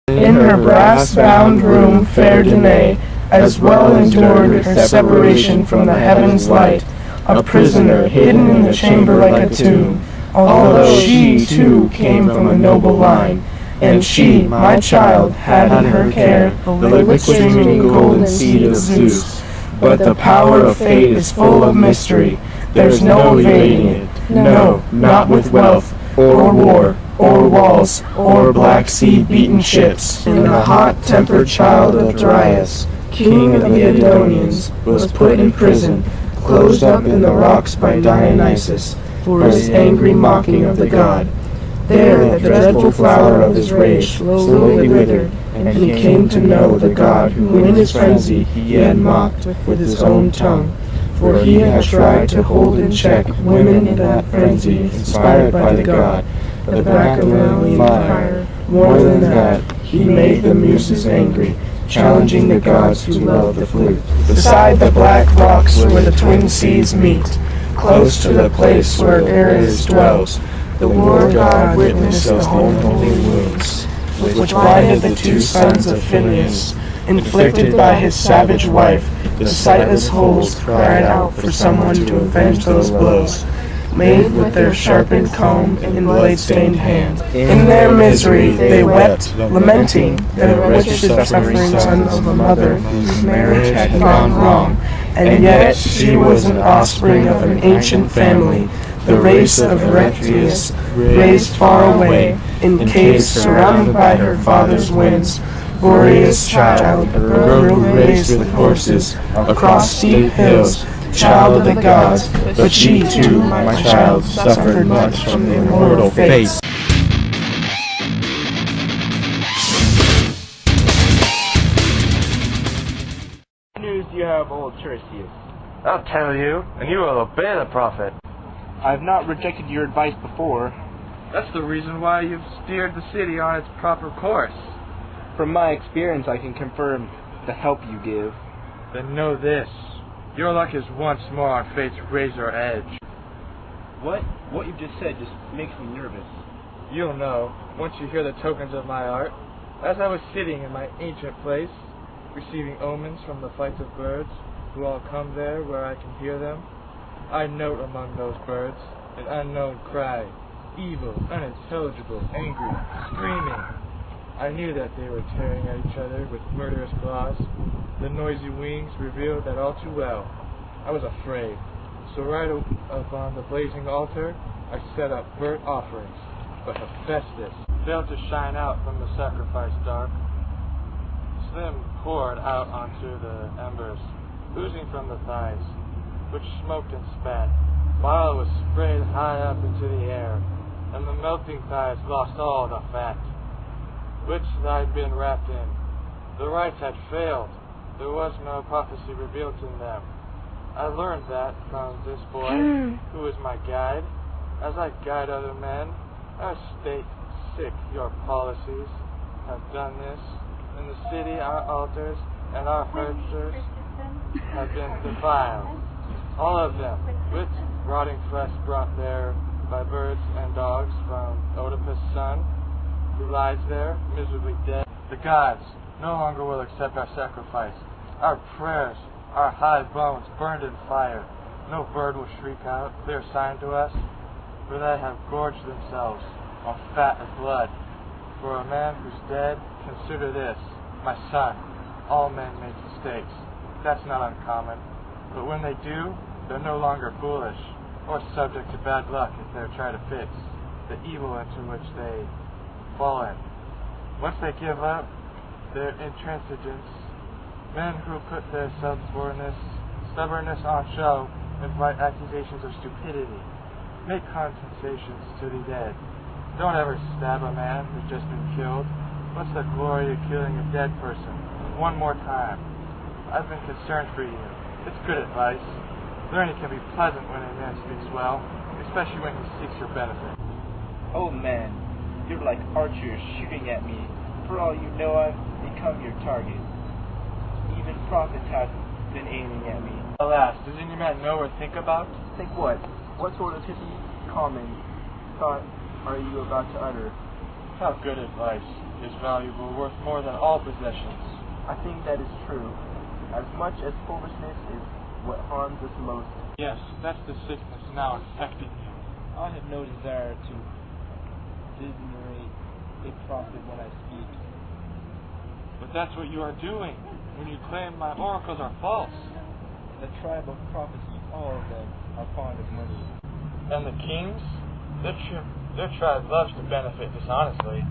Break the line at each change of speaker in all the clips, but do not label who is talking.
In her brass-bound room fair Danae, as well endured her separation from the heaven's light, a prisoner hidden in the chamber like a tomb, although she, too, came from a noble line, and she, my child, had in her care the liquid-streaming golden seed of Zeus. But the power of fate is full of mystery, there's no evading it, no, not with wealth, or war, or walls, or Black Sea-beaten ships. And the hot-tempered child of Darius, king of the Edonians, was put in prison, closed up in the rocks by Dionysus, for his angry mocking of the god. There the dreadful flower of his rage slowly withered, and he came to know the god who in his frenzy he had mocked with his own tongue. For he had tried to hold in check women in that frenzy inspired by the god, the Bacchanalian fire. More than that, he made the muses angry, challenging the gods who love the flute. Beside the black rocks where the twin seas meet, close to the place where Ares dwells, the war god witnessed the unholy wounds, which blinded the two sons of Phineus, inflicted by his savage wife. The sightless holes cried out for someone to avenge those blows, made with their sharpened comb and blade-stained hand. In their misery they wept, lamenting the wretched suffering sons of a mother whose marriage had gone wrong, and yet she was an offspring of an ancient family, the race of Rectius, raised far away, in caves surrounded by her father's winds. Glorious child, a girl raised with horses, across steep hills, child of the gods, but she too, my child, suffered much from the immortal fates.
What news do you have, old Tiresias?
I'll tell you, and you will obey the prophet.
I have not rejected your advice before.
That's the reason why you've steered the city on its proper course.
From my experience, I can confirm the help you give.
Then know this. Your luck is once more on fate's razor edge.
What you just said just makes me nervous.
You'll know, once you hear the tokens of my art. As I was sitting in my ancient place, receiving omens from the flights of birds, who all come there where I can hear them, I note among those birds an unknown cry, evil, unintelligible, angry, screaming. I knew that they were tearing at each other with murderous claws. The noisy wings revealed that all too well. I was afraid, so right upon the blazing altar, I set up burnt offerings. But Hephaestus failed to shine out from the sacrifice dark. Slim poured out onto the embers, oozing from the thighs, which smoked and spat, while it was sprayed high up into the air, and the melting thighs lost all the fat which I'd been wrapped in. The rites had failed. There was no prophecy revealed in them. I learned that from this boy, who is my guide. As I guide other men, our state sick your policies have done this. In the city our altars and our herbsters have been defiled. All of them, with rotting flesh brought there by birds and dogs from Oedipus' son, who lies there, miserably dead. The gods no longer will accept our sacrifice. Our prayers, our high bones burned in fire. No bird will shriek out, clear sign to us, for they have gorged themselves on fat and blood. For a man who's dead, consider this, my son, all men make mistakes. That's not uncommon. But when they do, they're no longer foolish, or subject to bad luck if they're trying to fix the evil into which they fallen. Once they give up their intransigence, men who put their stubbornness on show invite accusations of stupidity, make compensations to the dead. Don't ever stab a man who's just been killed. What's the glory of killing a dead person? One more time. I've been concerned for you. It's good advice. Learning can be pleasant when a man speaks well, especially when he seeks your benefit.
Oh man, you're like archers shooting at me. For all you know, I've become your target. Even prophets have been aiming at me.
Alas, does any man know or think about?
Think what? What sort of pithy comment thought are you about to utter?
How good advice is valuable, worth more than all possessions.
I think that is true. As much as foolishness is what harms us most.
Yes, that's the sickness now infecting you.
I have no desire to designate a prophet when I speak.
But that's what you are doing when you claim my oracles are false.
The tribe of prophecy, all of them, are fond of money.
And the kings? Their tribe loves to benefit dishonestly.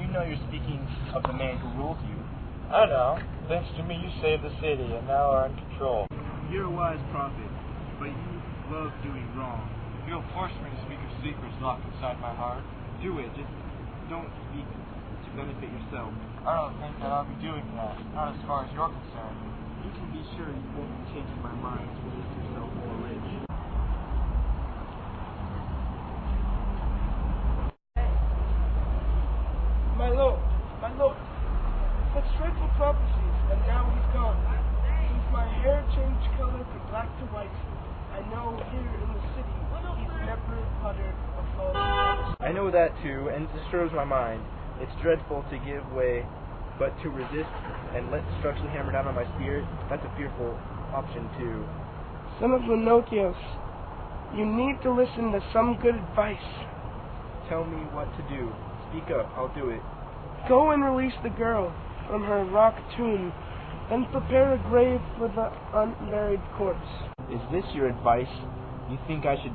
You know you're speaking of the man who rules you.
I know. Thanks to me, you saved the city and now are in control.
You're a wise prophet, but you love doing wrong.
If you'll force me to speak of secrets locked inside my heart,
Do it, just don't speak to benefit yourself.
I don't think that I'll be doing that. Not as far as you're concerned.
You can be sure you won't be changing my mind to make yourself more rich.
My lord, such dreadful prophecies, and now he's gone. Since my hair changed color from black to white, I know here in the city he's never uttered a false promise.
I know that too, and it disturbs my mind. It's dreadful to give way, but to resist and let destruction hammer down on my spirit, that's a fearful option too.
Son of Lenotios, you need to listen to some good advice.
Tell me what to do. Speak up, I'll do it.
Go and release the girl from her rock tomb, then prepare a grave for the unburied corpse.
Is this your advice? You think I should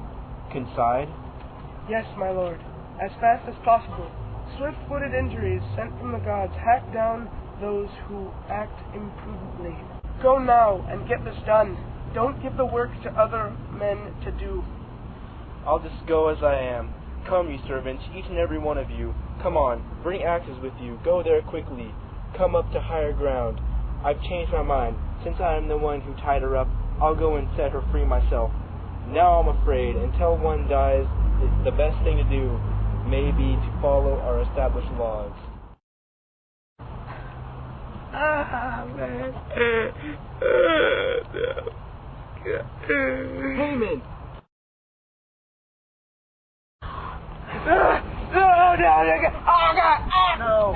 concede?
Yes, my lord, as fast as possible. Swift-footed injuries sent from the gods hack down those who act imprudently. Go now and get this done. Don't give the work to other men to do.
I'll just go as I am. Come, you servants, each and every one of you. Come on, bring axes with you. Go there quickly. Come up to higher ground. I've changed my mind. Since I am the one who tied her up, I'll go and set her free myself. Now I'm afraid, until one dies, the best thing to do may be to follow our established laws.
Man.
Haman!
No, God! Oh, God!
No!